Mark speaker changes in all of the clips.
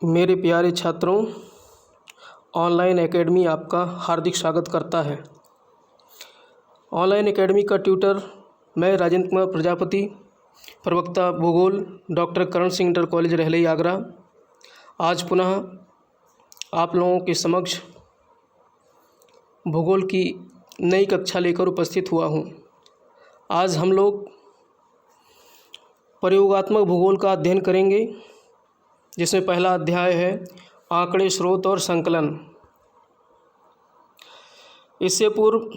Speaker 1: मेरे प्यारे छात्रों, ऑनलाइन एकेडमी आपका हार्दिक स्वागत करता है। ऑनलाइन एकेडमी का ट्यूटर मैं राजेंद्र कुमार प्रजापति, प्रवक्ता भूगोल, doctor Karan Singh inter college रहलई आगरा। आज पुनः आप लोगों के समक्ष भूगोल की नई कक्षा लेकर उपस्थित हुआ हूँ। आज हम लोग प्रयोगात्मक भूगोल का अध्ययन करेंगे, जिसमें पहला अध्याय है आंकड़े, स्रोत और संकलन। इससे पूर्व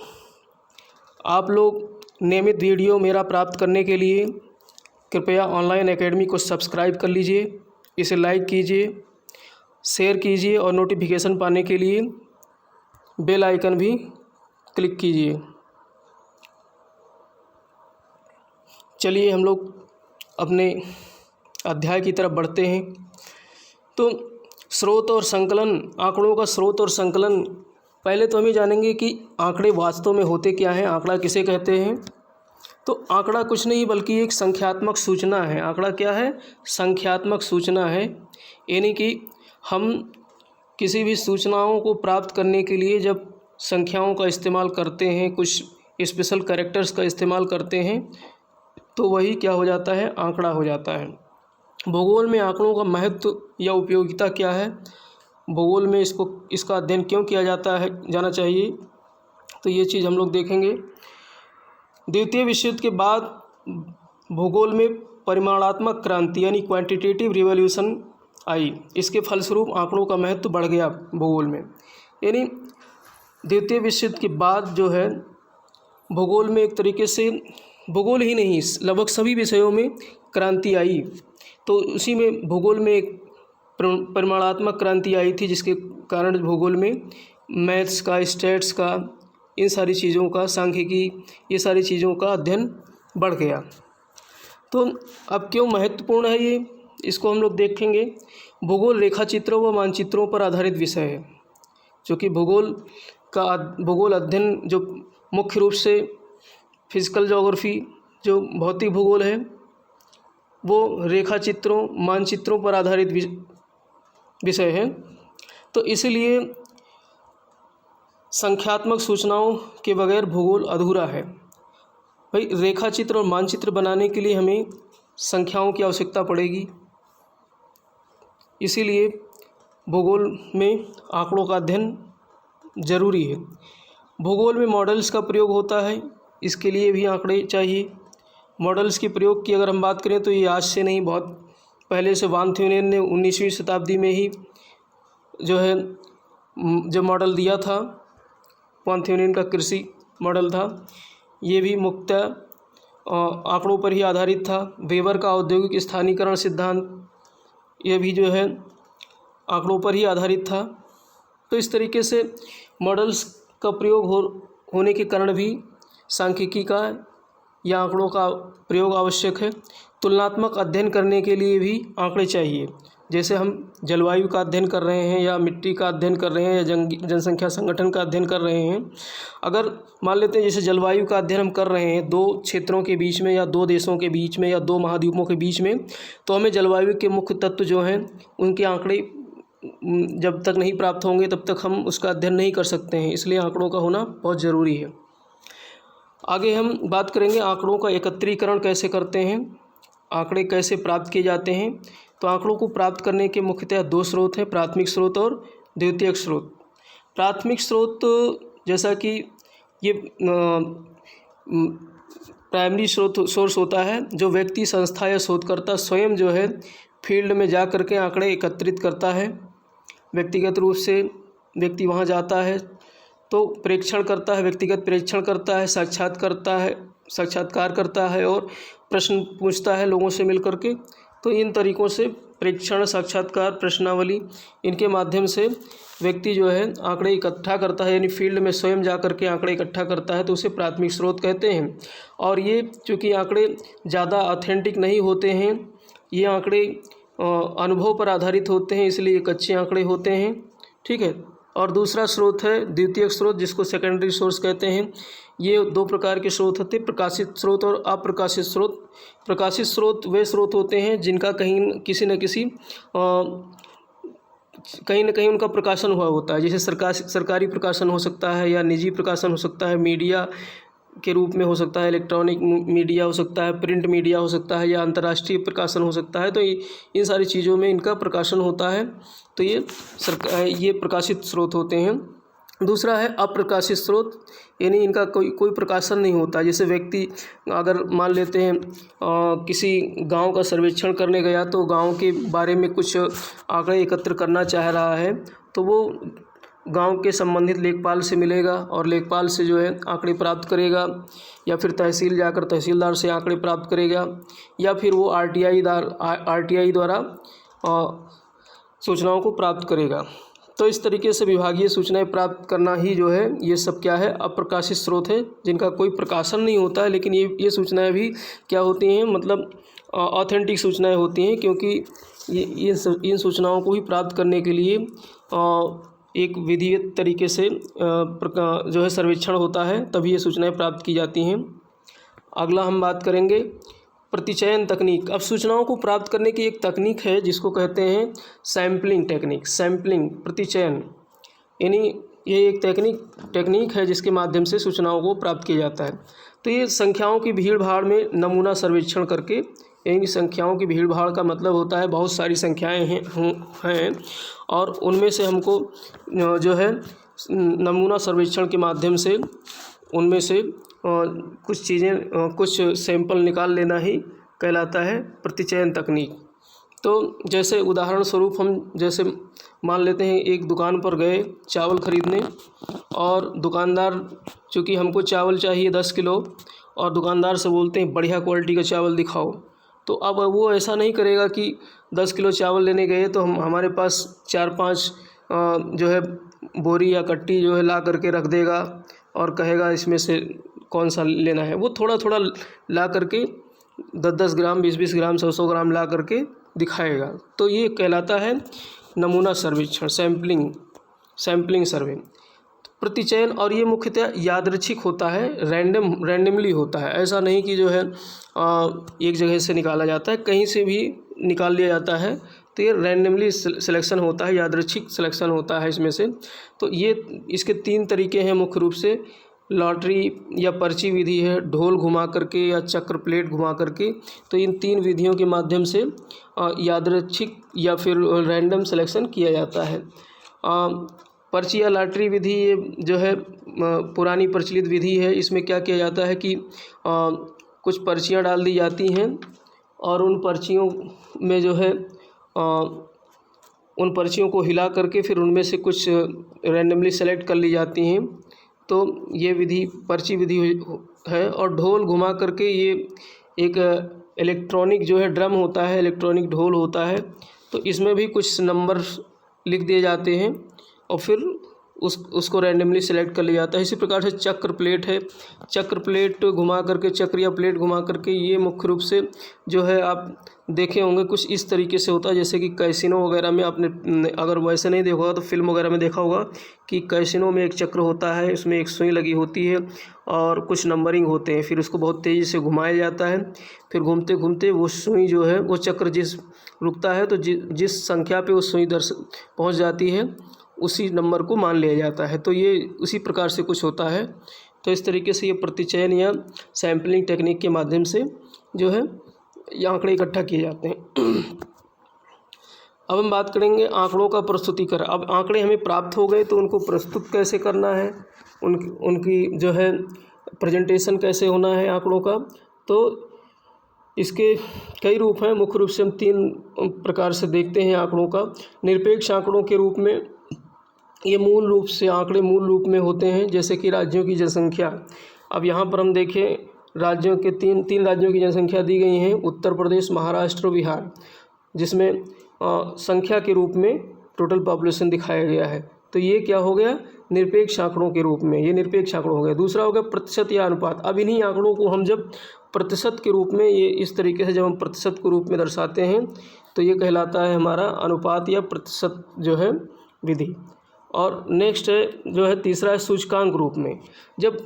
Speaker 1: आप लोग नियमित वीडियो मेरा प्राप्त करने के लिए कृपया ऑनलाइन एकेडमी को सब्सक्राइब कर लीजिए, इसे लाइक कीजिए, शेयर कीजिए और नोटिफिकेशन पाने के लिए बेल आइकन भी क्लिक कीजिए। चलिए हम लोग अपने अध्याय की तरफ बढ़ते हैं। तो स्रोत और संकलन, आंकड़ों का स्रोत और संकलन। पहले तो हम ये जानेंगे कि आंकड़े वास्तव में होते क्या हैं, आंकड़ा किसे कहते हैं। तो आंकड़ा कुछ नहीं बल्कि एक संख्यात्मक सूचना है। आंकड़ा क्या है? संख्यात्मक सूचना है। यानी कि हम किसी भी सूचनाओं को प्राप्त करने के लिए जब संख्याओं का इस्तेमाल करते हैं, कुछ स्पेशल कैरेक्टर्स का इस्तेमाल करते हैं, तो वही क्या हो जाता है? आंकड़ा हो जाता है। भूगोल में आंकड़ों का महत्व या उपयोगिता क्या है? भूगोल में इसका अध्ययन क्यों किया जाना चाहिए? तो ये चीज़ हम लोग देखेंगे। द्वितीय विश्व युद्ध के बाद भूगोल में परिमाणात्मक क्रांति यानी क्वांटिटेटिव रिवॉल्यूशन आई। इसके फलस्वरूप आंकड़ों का महत्व बढ़ गया भूगोल में। यानी द्वितीय विश्व युद्ध के बाद जो है भूगोल में एक तरीके से, भूगोल ही नहीं लगभग सभी विषयों में क्रांति आई। तो उसी में भूगोल में एक परिमाणात्मक क्रांति आई थी, जिसके कारण भूगोल में मैथ्स का, स्टैट्स का, इन सारी चीज़ों का, सांख्यिकी, ये सारी चीज़ों का अध्ययन बढ़ गया। तो अब क्यों महत्वपूर्ण है ये, इसको हम लोग देखेंगे। भूगोल रेखाचित्रों व मानचित्रों पर आधारित विषय है। क्योंकि भूगोल अध्ययन जो मुख्य रूप से फिजिकल ज्योग्राफी, जो भौतिक भूगोल है, वो रेखाचित्रों, मानचित्रों पर आधारित विषय है। तो इसलिए संख्यात्मक सूचनाओं के बगैर भूगोल अधूरा है। भाई, रेखाचित्र और मानचित्र बनाने के लिए हमें संख्याओं की आवश्यकता पड़ेगी। इसीलिए भूगोल में आंकड़ों का अध्ययन ज़रूरी है। भूगोल में मॉडल्स का प्रयोग होता है, इसके लिए भी आंकड़े चाहिए। मॉडल्स के प्रयोग की अगर हम बात करें तो ये आज से नहीं, बहुत पहले से वान थ्योनेन ने 19वीं शताब्दी में ही जो मॉडल दिया था, वान थ्योनेन का कृषि मॉडल था, ये भी मुख्यतः आंकड़ों पर ही आधारित था। वेबर का औद्योगिक स्थानीकरण सिद्धांत, ये भी जो है आंकड़ों पर ही आधारित था। तो इस तरीके से मॉडल्स का प्रयोग होने के कारण भी सांख्यिकी का या आंकड़ों का प्रयोग आवश्यक है। तुलनात्मक अध्ययन करने के लिए भी आंकड़े चाहिए। जैसे हम जलवायु का अध्ययन कर रहे हैं, या मिट्टी का अध्ययन कर रहे हैं, या जनसंख्या संगठन का अध्ययन कर रहे हैं। अगर मान लेते हैं जैसे जलवायु का अध्ययन हम कर रहे हैं दो क्षेत्रों के बीच में, या दो देशों के बीच में, या दो महाद्वीपों के बीच में, तो हमें जलवायु के मुख्य तत्व जो हैं उनके आंकड़े जब तक नहीं प्राप्त होंगे तब तक हम उसका अध्ययन नहीं कर सकते हैं। इसलिए आंकड़ों का होना बहुत ज़रूरी है। आगे हम बात करेंगे आंकड़ों का एकत्रीकरण कैसे करते हैं, आंकड़े कैसे प्राप्त किए जाते हैं। तो आंकड़ों को प्राप्त करने के मुख्यतः दो स्रोत हैं, प्राथमिक स्रोत और द्वितीयक स्रोत। प्राथमिक स्रोत जैसा कि ये प्राइमरी सोर्स होता है, जो व्यक्ति, संस्था या शोधकर्ता स्वयं जो है फील्ड में जा कर के आंकड़े एकत्रित करता है। व्यक्तिगत रूप से व्यक्ति वहाँ जाता है तो प्रेक्षण करता है, व्यक्तिगत प्रेक्षण करता है, साक्षात्कार करता है और प्रश्न पूछता है लोगों से मिल कर के। तो इन तरीक़ों से प्रेक्षण, साक्षात्कार, प्रश्नावली, इनके माध्यम से व्यक्ति जो है आंकड़े इकट्ठा करता है, यानी फील्ड में स्वयं जा कर के आंकड़े इकट्ठा करता है, तो उसे प्राथमिक स्रोत कहते हैं। और ये चूँकि आंकड़े ज़्यादा ऑथेंटिक नहीं होते हैं, ये आंकड़े अनुभव पर आधारित होते हैं, इसलिए कच्चे आंकड़े होते हैं। ठीक है। और दूसरा स्रोत है द्वितीयक स्रोत, जिसको सेकेंडरी सोर्स कहते हैं। ये दो प्रकार के स्रोत होते हैं, प्रकाशित स्रोत और अप्रकाशित स्रोत। प्रकाशित स्रोत वे स्रोत होते हैं जिनका कहीं किसी न किसी कहीं न कहीं उनका प्रकाशन हुआ होता है। जैसे सरकारी प्रकाशन हो सकता है या निजी प्रकाशन हो सकता है, मीडिया के रूप में हो सकता है, इलेक्ट्रॉनिक मीडिया हो सकता है, प्रिंट मीडिया हो सकता है या अंतर्राष्ट्रीय प्रकाशन हो सकता है। तो इन सारी चीज़ों में इनका प्रकाशन होता है। तो ये प्रकाशित स्रोत होते हैं। दूसरा है अप्रकाशित स्रोत, यानी इनका कोई प्रकाशन नहीं होता। जैसे व्यक्ति अगर मान लेते हैं किसी गांव का सर्वेक्षण करने गया, तो गांव के बारे में कुछ आंकड़े एकत्र करना चाह रहा है, तो वो गांव के संबंधित लेखपाल से मिलेगा और लेखपाल से जो है आंकड़े प्राप्त करेगा, या फिर तहसील जाकर तहसीलदार से आंकड़े प्राप्त करेगा, या फिर वो आरटीआई द्वारा सूचनाओं को प्राप्त करेगा। तो इस तरीके से विभागीय सूचनाएं प्राप्त करना ही जो है ये सब क्या है, अप्रकाशित स्रोत है, जिनका कोई प्रकाशन नहीं होता है। लेकिन ये सूचनाएं भी क्या होती हैं, मतलब ऑथेंटिक सूचनाएं होती हैं, क्योंकि इन सूचनाओं को ही प्राप्त करने के लिए एक विधिवत तरीके से जो है सर्वेक्षण होता है, तभी ये सूचनाएं प्राप्त की जाती हैं। अगला हम बात करेंगे प्रतिचयन तकनीक। अब सूचनाओं को प्राप्त करने की एक तकनीक है जिसको कहते हैं सैम्पलिंग टेक्निक। सैम्पलिंग, प्रतिचयन, यानी ये एक टेक्निक है जिसके माध्यम से सूचनाओं को प्राप्त किया जाता है। तो ये संख्याओं की भीड़ भाड़ में नमूना सर्वेक्षण करके, यानी संख्याओं की भीड़ भाड़ का मतलब होता है बहुत सारी संख्याएं हैं और उनमें से हमको जो है नमूना सर्वेक्षण के माध्यम से उनमें से कुछ चीज़ें, कुछ सैंपल निकाल लेना ही कहलाता है प्रतिचयन तकनीक। तो जैसे उदाहरण स्वरूप हम जैसे मान लेते हैं एक दुकान पर गए चावल ख़रीदने, और दुकानदार चूँकि हमको चावल चाहिए 10 किलो, और दुकानदार से बोलते हैं बढ़िया क्वालिटी का चावल दिखाओ। तो अब वो ऐसा नहीं करेगा कि 10 किलो चावल लेने गए तो हमारे पास 4-5 जो है बोरी या कट्टी जो है ला करके रख देगा और कहेगा इसमें से कौन सा लेना है। वो थोड़ा थोड़ा ला करके 10-10 ग्राम, 20-20 ग्राम, 100-100 ग्राम ला करके दिखाएगा। तो ये कहलाता है नमूना सर्वेक्षण, सैम्पलिंग सर्वे, प्रतिचयन। और ये मुख्यतः यादृच्छिक होता है, रैंडमली होता है। ऐसा नहीं कि जो है एक जगह से निकाला जाता है, कहीं से भी निकाल लिया जाता है। तो ये रैंडमली सिलेक्शन होता है, यादृच्छिक सिलेक्शन होता है इसमें से। तो ये इसके 3 तरीके हैं मुख्य रूप से, लॉटरी या पर्ची विधि है, ढोल घुमा करके या चक्र प्लेट घुमा करके। तो इन 3 विधियों के माध्यम से यादृच्छिक या फिर रैंडम सिलेक्शन किया जाता है। पर्ची या लॉटरी विधि ये जो है पुरानी प्रचलित विधि है। इसमें क्या किया जाता है कि कुछ पर्चियाँ डाल दी जाती हैं और उन पर्चियों में जो है उन पर्चियों को हिला करके फिर उनमें से कुछ रैंडमली सेलेक्ट कर ली जाती हैं। तो ये विधि पर्ची विधि है। और ढोल घुमा करके ये एक इलेक्ट्रॉनिक जो है ड्रम होता है, इलेक्ट्रॉनिक ढोल होता है। तो इसमें भी कुछ नंबर लिख दिए जाते हैं और फिर उसको रैंडमली सेलेक्ट कर लिया जाता है। इसी प्रकार से चक्र प्लेट है, चक्र प्लेट घुमा करके, चक्र या प्लेट घुमा करके ये मुख्य रूप से जो है आप देखे होंगे कुछ इस तरीके से होता है। जैसे कि कैसीनो वगैरह में आपने अगर वैसे नहीं देखा होगा तो फिल्म वगैरह में देखा होगा कि कैसीनो में एक चक्र होता है, उसमें एक सुई लगी होती है और कुछ नंबरिंग होते हैं। फिर उसको बहुत तेज़ी से घुमाया जाता है, फिर घूमते घूमते वो सुई जो है वो चक्र जिस रुकता है तो जिस संख्या पे वो सुई पहुँच जाती है उसी नंबर को मान लिया जाता है। तो ये उसी प्रकार से कुछ होता है। तो इस तरीके से ये प्रतिचयन या सैम्पलिंग टेक्निक के माध्यम से जो है ये आंकड़े इकट्ठा किए जाते हैं। अब हम बात करेंगे आंकड़ों का प्रस्तुतिकरण। अब आंकड़े हमें प्राप्त हो गए तो उनको प्रस्तुत कैसे करना है, उनकी जो है प्रेजेंटेशन कैसे होना है आंकड़ों का। तो इसके कई रूप हैं। मुख्य रूप से हम 3 प्रकार से देखते हैं आंकड़ों का। निरपेक्ष आंकड़ों के रूप में ये मूल रूप से आंकड़े मूल रूप में होते हैं, जैसे कि राज्यों की जनसंख्या। अब यहाँ पर हम देखें राज्यों के तीन राज्यों की जनसंख्या दी गई हैं, उत्तर प्रदेश, महाराष्ट्र और बिहार, जिसमें संख्या के रूप में टोटल पॉपुलेशन दिखाया गया है। तो ये क्या हो गया, निरपेक्ष आंकड़ों के रूप में, ये निरपेक्ष आंकड़ों हो गया। दूसरा हो गया प्रतिशत या अनुपात। अब इन्हीं आंकड़ों को हम जब प्रतिशत के रूप में, ये इस तरीके से जब हम प्रतिशत के रूप में दर्शाते हैं तो ये कहलाता है हमारा अनुपात या प्रतिशत जो है विधि। और नेक्स्ट है जो है तीसरा है सूचकांक रूप में। जब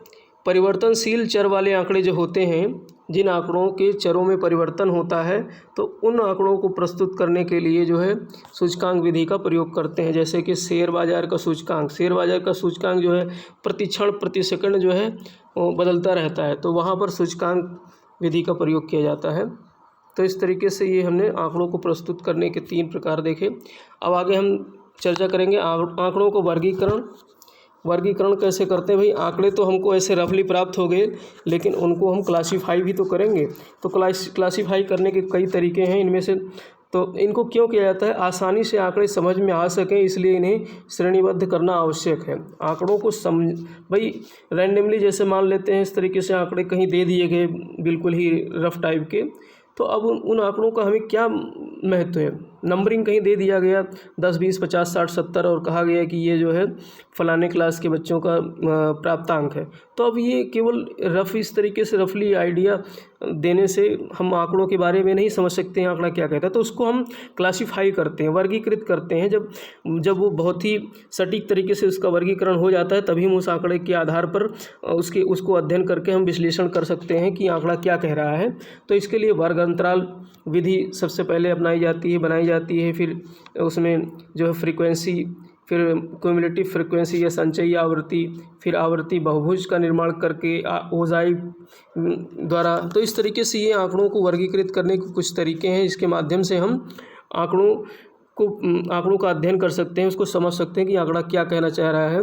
Speaker 1: परिवर्तनशील चर वाले आंकड़े जो होते हैं जिन आंकड़ों के चरों में परिवर्तन होता है तो उन आंकड़ों को प्रस्तुत करने के लिए जो है सूचकांक विधि का प्रयोग करते हैं। जैसे कि शेयर बाजार का सूचकांक जो है प्रति क्षण प्रति सेकंड जो है वो बदलता रहता है, तो वहाँ पर सूचकांक विधि का प्रयोग किया जाता है। तो इस तरीके से ये हमने आंकड़ों को प्रस्तुत करने के 3 प्रकार देखे। अब आगे हम चर्चा करेंगे आंकड़ों को वर्गीकरण कैसे करते हैं। भाई आंकड़े तो हमको ऐसे रफली प्राप्त हो गए, लेकिन उनको हम क्लासीफाई भी तो करेंगे। तो क्लासीफाई करने के कई तरीके हैं। इनमें से तो इनको क्यों किया जाता है, आसानी से आंकड़े समझ में आ सकें, इसलिए इन्हें श्रेणीबद्ध करना आवश्यक है। आंकड़ों को भाई रैंडमली जैसे मान लेते हैं इस तरीके से आंकड़े कहीं दे दिए गए बिल्कुल ही रफ टाइप के, तो अब उन आंकड़ों का हमें क्या महत्व है। नंबरिंग कहीं दे दिया गया 10, 20, 50, 60, 70 और कहा गया कि ये जो है फलाने क्लास के बच्चों का प्राप्तांक है, तो अब ये केवल इस तरीके से रफली आइडिया देने से हम आंकड़ों के बारे में नहीं समझ सकते हैं आंकड़ा क्या कहता है। तो उसको हम क्लासीफाई करते हैं, वर्गीकृत करते हैं। जब वो बहुत ही सटीक तरीके से उसका वर्गीकरण हो जाता है, तभी हम उस आंकड़े के आधार पर उसको अध्ययन करके हम विश्लेषण कर सकते हैं कि आंकड़ा क्या कह रहा है। तो इसके लिए वर्ग अंतराल विधि सबसे पहले बनाई जाती है। फिर उसमें जो है फ्रीक्वेंसी, फिर क्यूमुलेटिव फ्रीक्वेंसी या संचयी आवृत्ति, फिर आवर्ती बहुभुज का निर्माण करके ओजाई द्वारा। तो इस तरीके से ये आंकड़ों को वर्गीकृत करने के कुछ तरीके हैं। इसके माध्यम से हम आंकड़ों का अध्ययन कर सकते हैं, उसको समझ सकते हैं कि आंकड़ा क्या कहना चाह रहा है।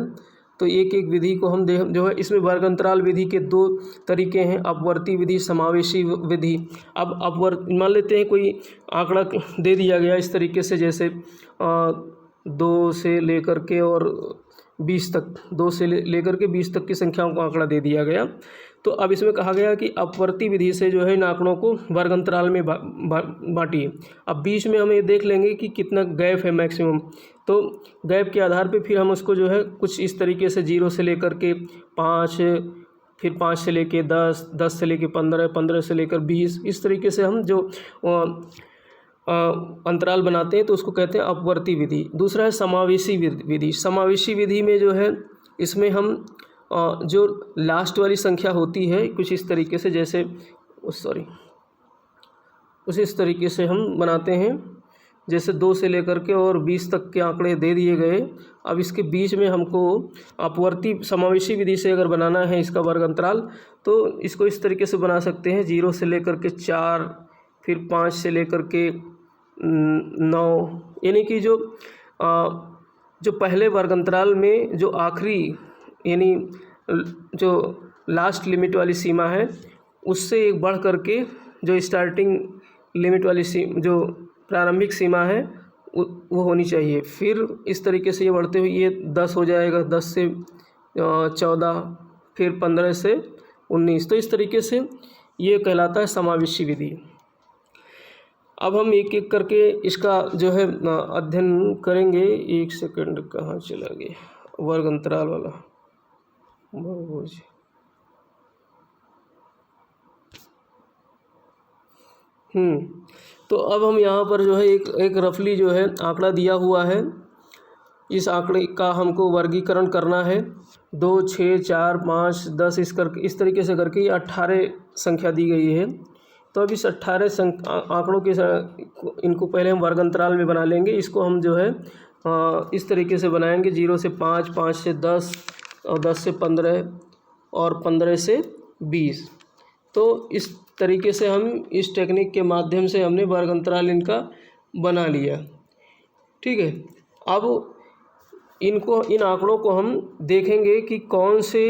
Speaker 1: तो एक एक विधि को हम जो है इसमें वर्ग अंतराल विधि के 2 तरीके हैं, अपवर्ती विधि, समावेशी विधि। अब मान लेते हैं कोई आंकड़ा दे दिया गया इस तरीके से, जैसे 2 से लेकर के और 20 तक, 2 से लेकर के 20 तक की संख्याओं का आंकड़ा दे दिया गया। तो अब इसमें कहा गया कि अपवर्ती विधि से जो है इन आंकड़ों को वर्ग अंतराल में बांटिए। अब बीच में हम ये देख लेंगे कि कितना गैप है मैक्सिमम, तो गैप के आधार पे फिर हम उसको जो है कुछ इस तरीके से 0 से लेकर के 5, फिर 5 से लेके 10, 10 से लेके 15, 15 से लेकर 20, इस तरीके से हम जो अंतराल बनाते हैं तो उसको कहते हैं अपवर्ती विधि। दूसरा है समावेशी विधि। समावेशी विधि में जो है इसमें हम जो लास्ट वाली संख्या होती है कुछ इस तरीके से, जैसे इस तरीके से हम बनाते हैं, जैसे 2 से लेकर के और 20 तक के आंकड़े दे दिए गए। अब इसके बीच में हमको अपवर्ती समावेशी विधि से अगर बनाना है इसका वर्ग अंतराल, तो इसको इस तरीके से बना सकते हैं, 0 से लेकर के 4, फिर 5 से लेकर के 9, यानी कि जो पहले वर्ग अंतराल में जो आखिरी यानी जो लास्ट लिमिट वाली सीमा है उससे एक बढ़ करके जो स्टार्टिंग लिमिट वाली जो प्रारंभिक सीमा है वो होनी चाहिए। फिर इस तरीके से ये बढ़ते हुए ये 10 हो जाएगा, 10 से 14, फिर 15 से 19। तो इस तरीके से ये कहलाता है समावेशी विधि। अब हम एक एक करके इसका जो है अध्ययन करेंगे। एक सेकंड, कहाँ चला गया वर्ग अंतराल वाला बहुभुज। तो अब हम यहाँ पर जो है एक रफली जो है आंकड़ा दिया हुआ है, इस आंकड़े का हमको वर्गीकरण करना है। 2, 6, 4, 5, 10 इस तरीके से करके 18 संख्या दी गई है। तो अब इस 18 आंकड़ों के इनको पहले हम वर्ग अंतराल में बना लेंगे। इसको हम जो है इस तरीके से बनाएंगे, 0 से 5, 5 से 10 और 10 से 15 और 15 से 20। तो इस तरीके से हम इस टेक्निक के माध्यम से हमने वर्ग अंतराल इनका बना लिया। ठीक है, अब इन आंकड़ों को हम देखेंगे कि कौन से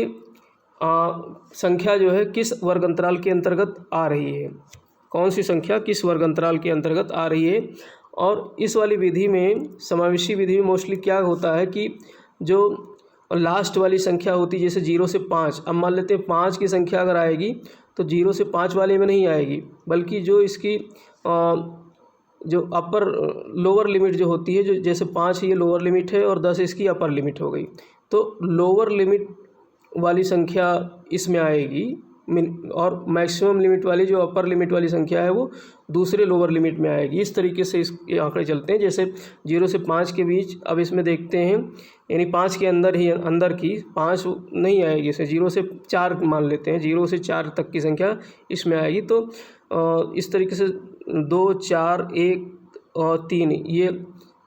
Speaker 1: संख्या जो है किस वर्ग अंतराल के अंतर्गत आ रही है, कौन सी संख्या किस वर्ग अंतराल के अंतर्गत आ रही है। और इस वाली विधि में, समावेशी विधि में मोस्टली क्या होता है कि जो लास्ट वाली संख्या होती है, जैसे 0 से 5, अब मान लेते हैं 5 की संख्या अगर आएगी तो 0 से 5 वाले में नहीं आएगी, बल्कि जो इसकी जो अपर लोअर लिमिट जो होती है, जो जैसे 5 ये लोअर लिमिट है और 10 इसकी अपर लिमिट हो गई, तो लोअर लिमिट वाली संख्या इसमें आएगी और मैक्सिमम लिमिट वाली जो अपर लिमिट वाली संख्या है वो दूसरे लोअर लिमिट में आएगी। इस तरीके से ये आंकड़े चलते हैं। जैसे 0 से 5 के बीच, अब इसमें देखते हैं, यानी 5 के अंदर ही, अंदर की 5 नहीं आएगी, जैसे 0 से 4 मान लेते हैं, 0 से 4 तक की संख्या इसमें आएगी। तो इस तरीके से 2, 4, 1 और 3 ये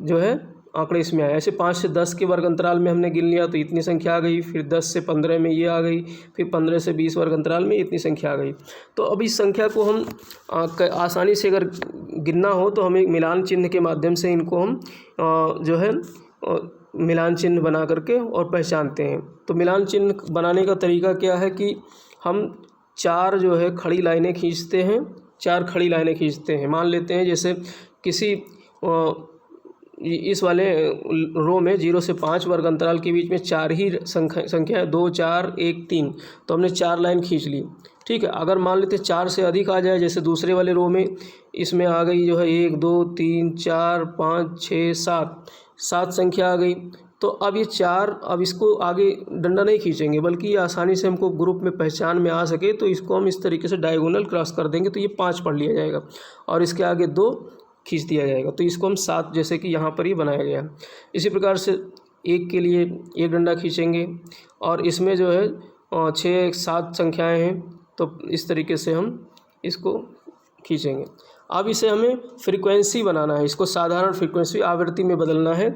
Speaker 1: जो है आंकड़े इसमें आए। ऐसे 5 से 10 के वर्ग अंतराल में हमने गिन लिया तो इतनी संख्या आ गई, फिर 10 से 15 में ये आ गई, फिर 15 से 20 वर्ग अंतराल में इतनी संख्या आ गई। तो अब इस संख्या को हम आसानी से अगर गिनना हो तो हम एक मिलान चिन्ह के माध्यम से इनको हम जो है मिलान चिन्ह बना करके और पहचानते हैं। तो मिलान चिन्ह बनाने का तरीका क्या है कि हम 4 जो है खड़ी लाइनें खींचते हैं, 4 खड़ी लाइनें खींचते हैं। मान लेते हैं जैसे किसी इस वाले रो में 0 से 5 वर्ग अंतराल के बीच में 4 ही संख्या है, 2, 4, 1, 3, तो हमने 4 लाइन खींच ली, ठीक है। अगर मान लेते 4 से अधिक आ जाए, जैसे दूसरे वाले रो में इसमें आ गई जो है 1, 2, 3, 4, 5, 6, 7 संख्या आ गई, तो अब ये 4, अब इसको आगे डंडा नहीं खींचेंगे, बल्कि ये आसानी से हमको ग्रुप में पहचान में आ सके तो इसको हम इस तरीके से डायगोनल क्रॉस कर देंगे, तो ये 5 पढ़ लिया जाएगा और इसके आगे 2 खींच दिया जाएगा, तो इसको हम 7 जैसे कि यहाँ पर ही बनाया गया है। इसी प्रकार से 1 के लिए 1 डंडा खींचेंगे और इसमें जो है 6, 7 संख्याएं हैं, तो इस तरीके से हम इसको खींचेंगे। अब इसे हमें फ्रीक्वेंसी बनाना है, इसको साधारण फ्रीक्वेंसी आवृत्ति में बदलना है।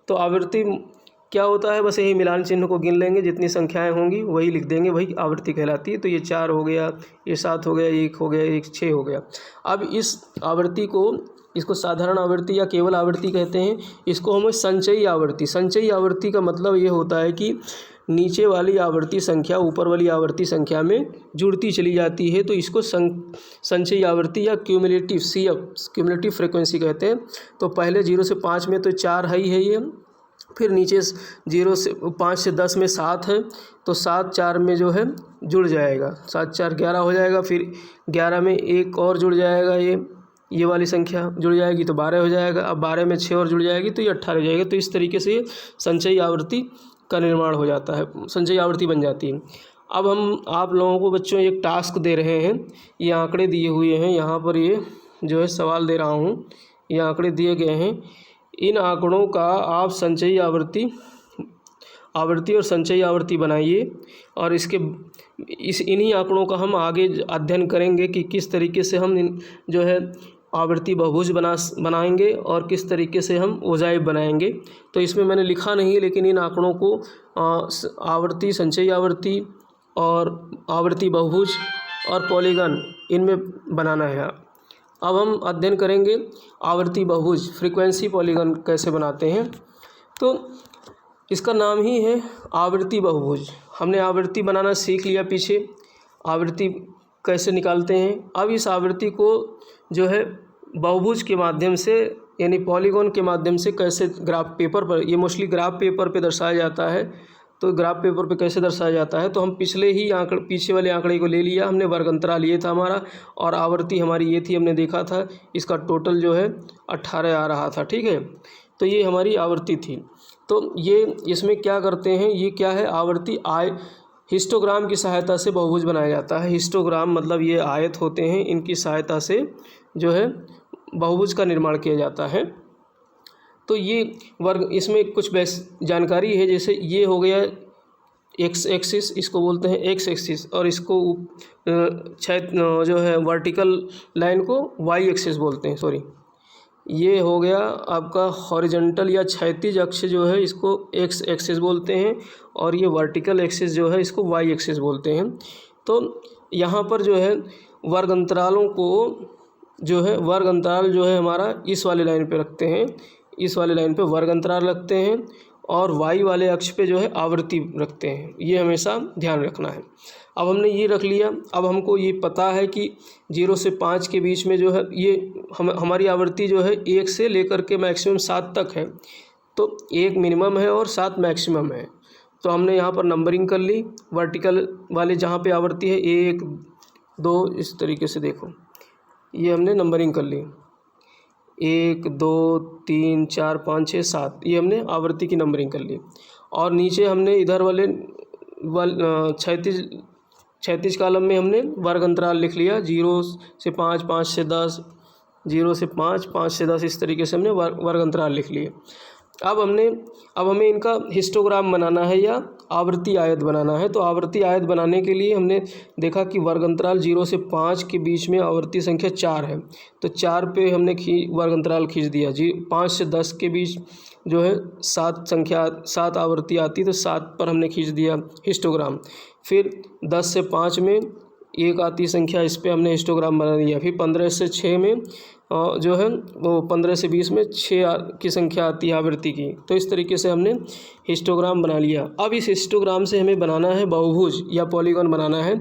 Speaker 1: तो आवृत्ति क्या होता है, बस यही मिलान चिन्ह को गिन लेंगे, जितनी संख्याएं होंगी वही लिख देंगे, वही आवृत्ति कहलाती है। तो ये 4 हो गया, ये 7 हो गया, 1 हो गया, 1 6 हो गया। अब इस आवृत्ति को, इसको साधारण आवृत्ति या केवल आवृत्ति कहते हैं। इसको हमें संचयी आवृत्ति का मतलब ये होता है कि नीचे वाली आवर्ती संख्या ऊपर वाली आवर्ती संख्या में जुड़ती चली जाती है, तो इसको संचयी आवृत्ति या क्यूमुलेटिव फ्रीक्वेंसी कहते हैं। तो पहले 0 से 5 में तो 4 है ही है ये, फिर नीचे 5 से 10 में 7 है, तो 7 4 में जो है जुड़ जाएगा, 7 4 11 हो जाएगा, फिर 11 में 1 और जुड़ जाएगा, ये वाली संख्या जुड़ जाएगी तो 12 हो जाएगा, अब 12 में 6 और जुड़ जाएगी तो ये 18 हो जाएगा। तो इस तरीके से संचयी आवृत्ति का निर्माण हो जाता है, संचयी आवृत्ति बन जाती है। अब हम आप लोगों को बच्चों एक टास्क दे रहे हैं, ये आंकड़े दिए हुए हैं यहाँ पर, ये जो है सवाल दे रहा हूँ, ये आंकड़े दिए गए हैं, इन आंकड़ों का आप संचयी आवृत्ति और संचयी आवृत्ति बनाइए और इन्हीं आंकड़ों का हम आगे अध्ययन करेंगे कि किस तरीके से हम जो है आवृत्ति बहुभुज बनाएंगे और किस तरीके से हम ओजाइव बनाएंगे। तो इसमें मैंने लिखा नहीं, लेकिन इन आंकड़ों को आवर्ती, संचयी आवृत्ति और आवृत्ति बहुभुज और पॉलीगन इनमें बनाना है। अब हम अध्ययन करेंगे आवृत्ति बहुभुज, फ्रीक्वेंसी पॉलीगन कैसे बनाते हैं। तो इसका नाम ही है आवृत्ति बहुभुज। हमने आवृत्ति बनाना सीख लिया पीछे, आवृत्ति कैसे निकालते हैं। अब इस आवृत्ति को जो है बहुभुज के माध्यम से यानी पॉलीगॉन के माध्यम से कैसे ग्राफ पेपर पर, ये मोस्टली ग्राफ पेपर पे दर्शाया जाता है। तो ग्राफ पेपर पे कैसे दर्शाया जाता है, तो हम पीछे वाले आंकड़े को ले लिया हमने, वर्ग अंतराल ये था हमारा और आवृत्ति हमारी ये थी, हमने देखा था इसका टोटल जो है 18 आ रहा था, ठीक है। तो ये हमारी आवृत्ति थी। तो ये इसमें क्या करते हैं, ये क्या है आवृत्ति हिस्टोग्राम की सहायता से बहुभुज बनाया जाता है। हिस्टोग्राम मतलब ये आयत होते हैं, इनकी सहायता से जो है बहुभुज का निर्माण किया जाता है। तो ये वर्ग, इसमें कुछ जानकारी है, जैसे ये हो गया एक्स एक्सिस, इसको बोलते हैं एक्स एक्सिस, और इसको जो है वर्टिकल लाइन को वाई एक्सिस बोलते हैं, सॉरी। ये हो गया आपका हॉरिजॉन्टल या क्षैतिज अक्ष जो है इसको एक्स एक्सिस बोलते हैं, और ये वर्टिकल एक्सिस जो है इसको वाई एक्सिस बोलते हैं। तो यहाँ पर जो है वर्ग अंतरालों को जो है वर्ग अंतराल जो है हमारा इस वाले लाइन पे रखते हैं, इस वाले लाइन पे वर्ग अंतराल रखते हैं, और वाई वाले अक्ष पे जो है आवृत्ति रखते हैं। ये हमेशा ध्यान रखना है। अब हमने ये रख लिया। अब हमको ये पता है कि 0 से 5 के बीच में जो है ये हमारी आवृत्ति जो है 1 से लेकर के मैक्सिमम 7 तक है। तो 1 मिनिमम है और 7 मैक्सिमम है। तो हमने यहाँ पर नंबरिंग कर ली, वर्टिकल वाले जहाँ पे आवृत्ति है 1 2, इस तरीके से देखो, ये हमने नंबरिंग कर ली, 1 2 3 4 5 6 7, ये हमने आवृत्ति की नंबरिंग कर ली। और नीचे हमने इधर वाले क्षैतिज क्षैतिज कॉलम में हमने वर्ग अंतराल लिख लिया, 0 से 5, 5 से 10, 0 से 5, 5 से 10, इस तरीके से हमने वर्ग अंतराल लिख लिए। अब हमें इनका हिस्टोग्राम बनाना है या आवर्ती आयत बनाना है। तो आवर्ती आयत बनाने के लिए हमने देखा कि वर्ग अंतराल 0 से 5 के बीच में आवर्ती संख्या 4 है, तो 4 पे हमने वर्ग अंतराल खींच दिया। 5 से 10 के बीच जो है 7 आवर्ती आती, तो 7 पर हमने खींच दिया हिस्टोग्राम। फिर 10 से 5 में 1 आती संख्या, इस पर हमने हिस्टोग्राम बना दिया। फिर 15 से 6 में जो है वो 15 से 20 में 6 की संख्या आती है आवर्ती की। तो इस तरीके से हमने हिस्टोग्राम बना लिया। अब इस हिस्टोग्राम से हमें बनाना है बहुभुज या पॉलीगॉन बनाना है।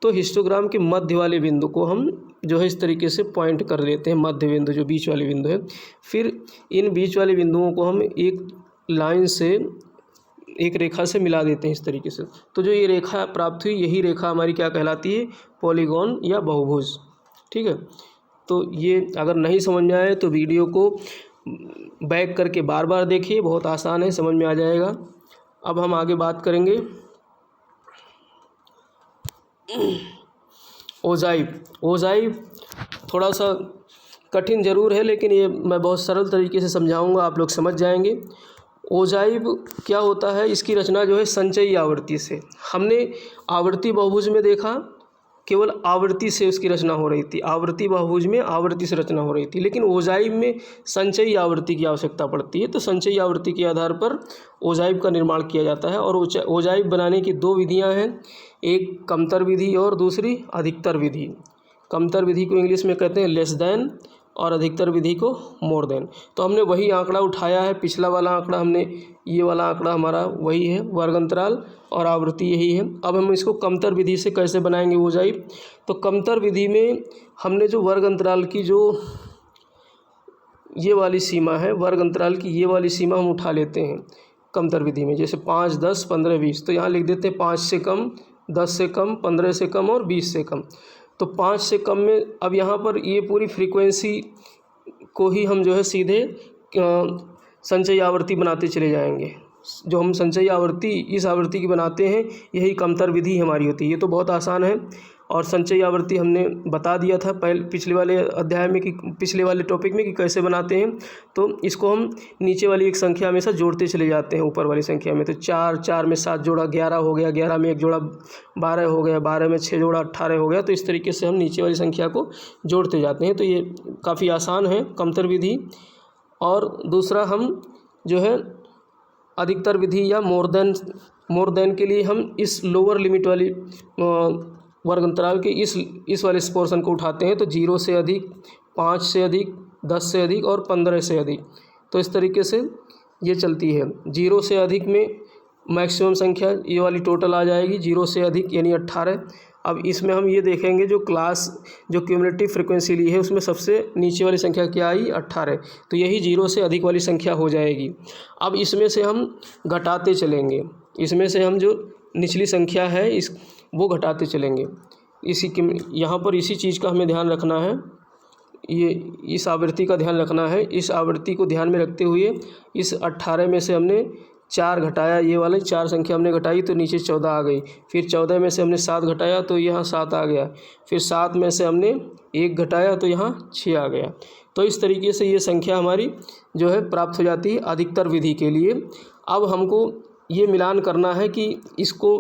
Speaker 1: तो हिस्टोग्राम के मध्य वाले बिंदु को हम जो है इस तरीके से पॉइंट कर लेते हैं, मध्य बिंदु जो बीच वाले बिंदु है। फिर इन बीच वाले बिंदुओं को हम एक लाइन से, एक रेखा से मिला देते हैं इस तरीके से। तो जो ये रेखा प्राप्त हुई, यही रेखा हमारी क्या कहलाती है? पॉलीगॉन या बहुभुज। ठीक है, तो ये अगर नहीं समझ में आए तो वीडियो को बैक करके बार बार देखिए, बहुत आसान है, समझ में आ जाएगा। अब हम आगे बात करेंगे ओजाइव थोड़ा सा कठिन ज़रूर है, लेकिन ये मैं बहुत सरल तरीके से समझाऊंगा, आप लोग समझ जाएंगे। ओजाइव क्या होता है? इसकी रचना जो है संचयी आवर्ती से। हमने आवर्ती बहुभुज में देखा केवल आवर्ती से उसकी रचना हो रही थी, आवर्ती बहुभुज में आवर्ती से रचना हो रही थी, लेकिन ओजाइव में संचयी आवर्ती की आवश्यकता पड़ती है। तो संचयी आवर्ती के आधार पर ओजाइव का निर्माण किया जाता है। और ओजाइव बनाने की 2 विधियां हैं, एक कमतर विधि और दूसरी अधिकतर विधि। कमतर विधि को इंग्लिश में कहते हैं लेस देन, और अधिकतर विधि को मोर देन। तो हमने वही आंकड़ा उठाया है, पिछला वाला आंकड़ा हमने, ये वाला आंकड़ा हमारा वही है, वर्ग अंतराल और आवृत्ति यही है। अब हम इसको कमतर विधि से कैसे बनाएंगे ओजाइव? तो कमतर विधि में हमने जो वर्ग अंतराल की जो ये वाली सीमा है, वर्ग अंतराल की ये वाली सीमा हम उठा लेते हैं कमतर विधि में, जैसे 5, 10, 15, 20। तो यहाँ लिख देते हैं 5 से कम, 10 से कम, 15 से कम और 20 से कम। तो 5 से कम में अब यहाँ पर ये पूरी फ्रीक्वेंसी को ही हम जो है सीधे संचयी आवर्ती बनाते चले जाएंगे। जो हम संचयी आवर्ती इस आवर्ती की बनाते हैं, यही कमतर विधि हमारी होती है। ये तो बहुत आसान है। और संचयी आवर्ती हमने बता दिया था पिछले वाले अध्याय में कि पिछले वाले टॉपिक में कि कैसे बनाते हैं। तो इसको हम नीचे वाली एक संख्या हमेशा जोड़ते चले जाते हैं ऊपर वाली संख्या में। तो 4 में 7 जोड़ा 11 हो गया, 11 में 1 जोड़ा 12 हो गया, 12 में 6 जोड़ा 18 हो गया। तो इस तरीके से हम नीचे वाली संख्या को जोड़ते जाते हैं। तो ये काफ़ी आसान है कमतर विधि। और दूसरा हम जो है अधिकतर विधि या मोर देन के लिए हम इस लोअर लिमिट वाली वर्ग अंतराल के इस वाले पोर्शन को उठाते हैं। तो 0 से अधिक, 5 से अधिक, 10 से अधिक और 15 से अधिक। तो इस तरीके से ये चलती है। 0 से अधिक में मैक्सिमम संख्या ये वाली टोटल आ जाएगी, 0 से अधिक यानी 18। अब इसमें हम ये देखेंगे जो क्यूमुलेटिव फ्रिक्वेंसी ली है उसमें सबसे नीचे वाली संख्या क्या आई? 18। तो यही 0 से अधिक वाली संख्या हो जाएगी। अब इसमें से हम घटाते चलेंगे, इसमें से हम जो निचली संख्या है वो घटाते चलेंगे। यहाँ पर इसी चीज़ का हमें ध्यान रखना है, ये इस आवृत्ति का ध्यान रखना है। इस आवृत्ति को ध्यान में रखते हुए इस 18 में से हमने 4 घटाया, ये वाले 4 संख्या हमने घटाई तो नीचे 14 आ गई। फिर 14 में से हमने 7 घटाया तो यहाँ 7 आ गया। फिर 7 में से हमने 1 घटाया तो यहाँ 6 आ गया। तो इस तरीके से ये संख्या हमारी जो है प्राप्त हो जाती है अधिकतर विधि के लिए। अब हमको ये मिलान करना है कि इसको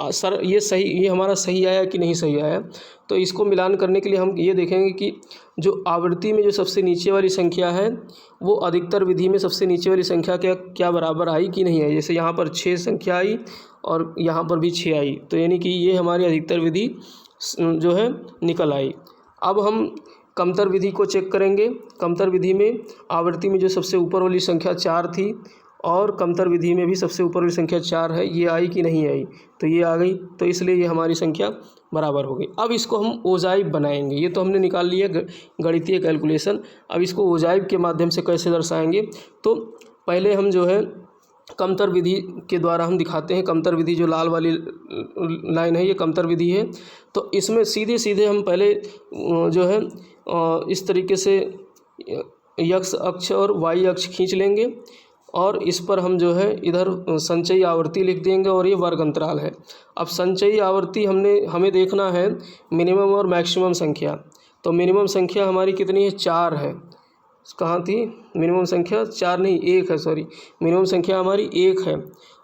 Speaker 1: ये हमारा सही आया कि नहीं सही आया। तो इसको मिलान करने के लिए हम ये देखेंगे कि जो आवृत्ति में जो सबसे नीचे वाली संख्या है वो अधिकतर विधि में सबसे नीचे वाली संख्या क्या बराबर आई कि नहीं आई। जैसे यहाँ पर 6 संख्या आई और यहाँ पर भी 6 आई, तो यानी कि ये हमारी अधिकतर विधि जो है निकल आई। अब हम कमतर विधि को चेक करेंगे। कमतर विधि में आवृत्ति में जो सबसे ऊपर वाली संख्या 4 थी और कमतर विधि में भी सबसे ऊपर वाली संख्या 4 है, ये आई कि नहीं आई? तो ये आ गई, तो इसलिए ये हमारी संख्या बराबर हो गई। अब इसको हम ओजाइव बनाएंगे। ये तो हमने निकाल लिया गणितीय कैलकुलेशन। अब इसको ओजाइव के माध्यम से कैसे दर्शाएंगे? तो पहले हम जो है कमतर विधि के द्वारा हम दिखाते हैं। कमतर विधि जो लाल वाली लाइन है ये कमतर विधि है। तो इसमें सीधे सीधे हम पहले जो है इस तरीके से x अक्ष और y अक्ष खींच लेंगे और इस पर हम जो है इधर संचयी आवर्ती लिख देंगे और ये वर्ग अंतराल है। अब संचयी आवर्ती हमें देखना है मिनिमम और मैक्सिमम संख्या। तो मिनिमम संख्या हमारी कितनी है, 4 है। कहाँ थी मिनिमम संख्या, 4 नहीं 1 है, सॉरी। मिनिमम संख्या हमारी 1 है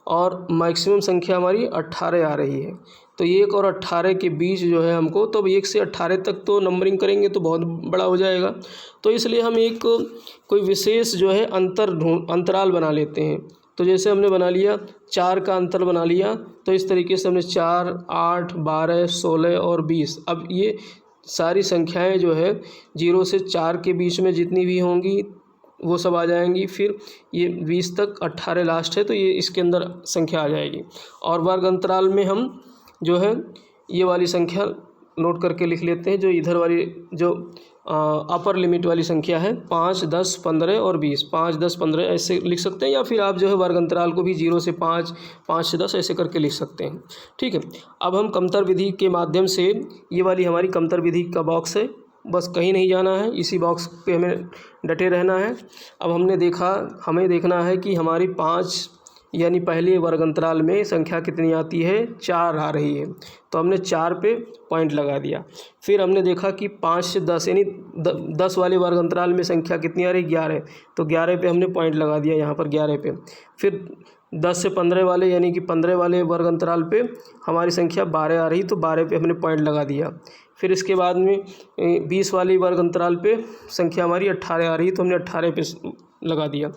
Speaker 1: और मैक्सिमम संख्या हमारी 18 आ रही है। तो 1 और 18 के बीच जो है हमको, तो 1 से 18 तक तो नंबरिंग करेंगे तो बहुत बड़ा हो जाएगा। तो इसलिए हम एक कोई विशेष जो है अंतराल बना लेते हैं। तो जैसे हमने बना लिया 4 का अंतर बना लिया, तो इस तरीके से हमने 4, 8, 12, 16 और 20। अब ये सारी संख्याएं जो है 0 से 4 के बीच में जितनी भी होंगी वो सब आ जाएंगी। फिर ये 20 तक, 18 लास्ट है तो ये इसके अंदर संख्या आ जाएगी। और वर्ग अंतराल में हम जो है ये वाली संख्या नोट करके लिख लेते हैं, जो इधर वाली जो अपर लिमिट वाली संख्या है 5, 10, 15 और 20। 5, 10, 15 ऐसे लिख सकते हैं, या फिर आप जो है वर्ग अंतराल को भी 0 से 5, 5 से 10 ऐसे करके लिख सकते हैं। ठीक है, अब हम कमतर विधि के माध्यम से, ये वाली हमारी कमतर विधि का बॉक्स है, बस कहीं नहीं जाना है, इसी बॉक्स पे हमें डटे रहना है। अब हमें देखना है कि हमारी 5 यानी पहले वर्ग अंतराल में संख्या कितनी आती है, 4 आ रही है। तो हमने 4 पे पॉइंट लगा दिया। फिर हमने देखा कि 5 से 10 यानी 10 वाले वर्ग अंतराल में संख्या कितनी आ रही, 11। तो 11 पे हमने पॉइंट लगा दिया, यहाँ पर 11 पे। फिर 10 से 15 वाले यानी कि 15 वाले वर्ग अंतराल पे हमारी संख्या 12 आ रही, तो 12 पे हमने पॉइंट लगा दिया। फिर इसके बाद में 20 वाली वर्ग अंतराल पे संख्या हमारी 18 आ रही, तो हमने 18 पे लगा दिया।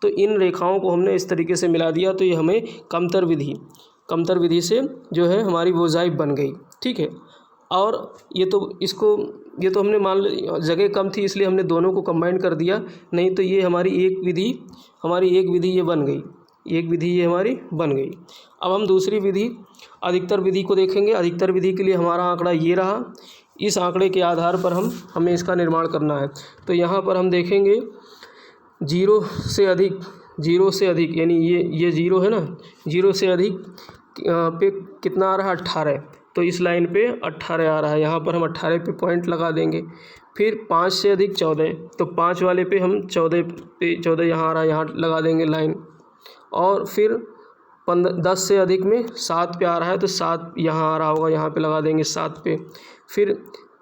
Speaker 1: तो इन रेखाओं को हमने इस तरीके से मिला दिया, तो ये हमें कमतर विधि से जो है हमारी वोज़ाइफ बन गई। ठीक है, और ये तो हमने मान लो जगह कम थी इसलिए हमने दोनों को कंबाइन कर दिया, नहीं तो ये हमारी एक विधि ये बन गई, एक विधि ये हमारी बन गई। अब हम दूसरी विधि अधिकतर विधि को देखेंगे। अधिकतर विधि के लिए हमारा आंकड़ा ये रहा। इस आंकड़े के आधार पर हमें इसका निर्माण करना है। तो यहाँ पर हम देखेंगे 0 से अधिक यानी ये 0 है ना, 0 से अधिक पे कितना आ रहा है, 18। तो इस लाइन पे 18 आ रहा है, यहाँ पर हम 18 पे पॉइंट लगा देंगे। फिर 5 से अधिक 14, तो 5 वाले पे हम 14 यहाँ आ रहा है, यहाँ लगा देंगे लाइन। और फिर 10 से अधिक में 7 पे आ रहा है, तो 7 यहाँ आ रहा होगा, यहाँ पे लगा देंगे 7 पे। फिर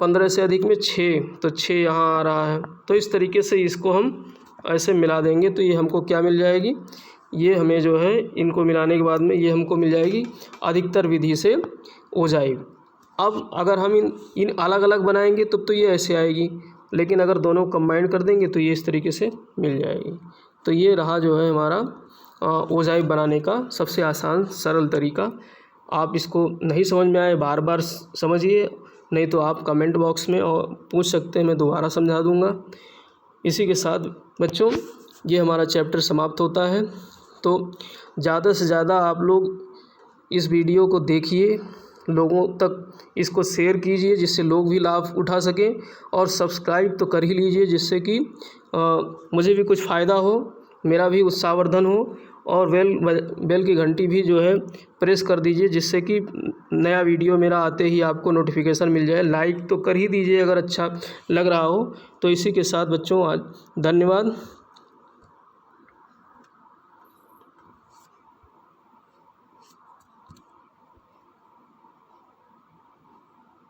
Speaker 1: 15 से अधिक में 6, तो 6 यहाँ आ रहा है। तो इस तरीके से इसको हम ऐसे मिला देंगे, तो ये हमको क्या मिल जाएगी, ये हमें जो है इनको मिलाने के बाद में ये हमको मिल जाएगी अधिकतर विधि से वोज़ाइफ। अब अगर हम इन अलग अलग बनाएंगे तब तो ये ऐसे आएगी, लेकिन अगर दोनों कंबाइन कर देंगे तो ये इस तरीके से मिल जाएगी। तो ये रहा जो है हमारा वोज़ाइफ बनाने का सबसे आसान सरल तरीका। आप इसको नहीं समझ में आए बार बार समझिए, नहीं तो आप कमेंट बॉक्स में और पूछ सकते हैं, मैं दोबारा समझा दूँगा। इसी के साथ बच्चों ये हमारा चैप्टर समाप्त होता है। तो ज़्यादा से ज़्यादा आप लोग इस वीडियो को देखिए, लोगों तक इसको शेयर कीजिए जिससे लोग भी लाभ उठा सकें, और सब्सक्राइब तो कर ही लीजिए जिससे कि मुझे भी कुछ फ़ायदा हो, मेरा भी उत्साहवर्धन हो। और बेल की घंटी भी जो है प्रेस कर दीजिए जिससे कि नया वीडियो मेरा आते ही आपको नोटिफिकेशन मिल जाए। लाइक तो कर ही दीजिए अगर अच्छा लग रहा हो। तो इसी के साथ बच्चों आज धन्यवाद।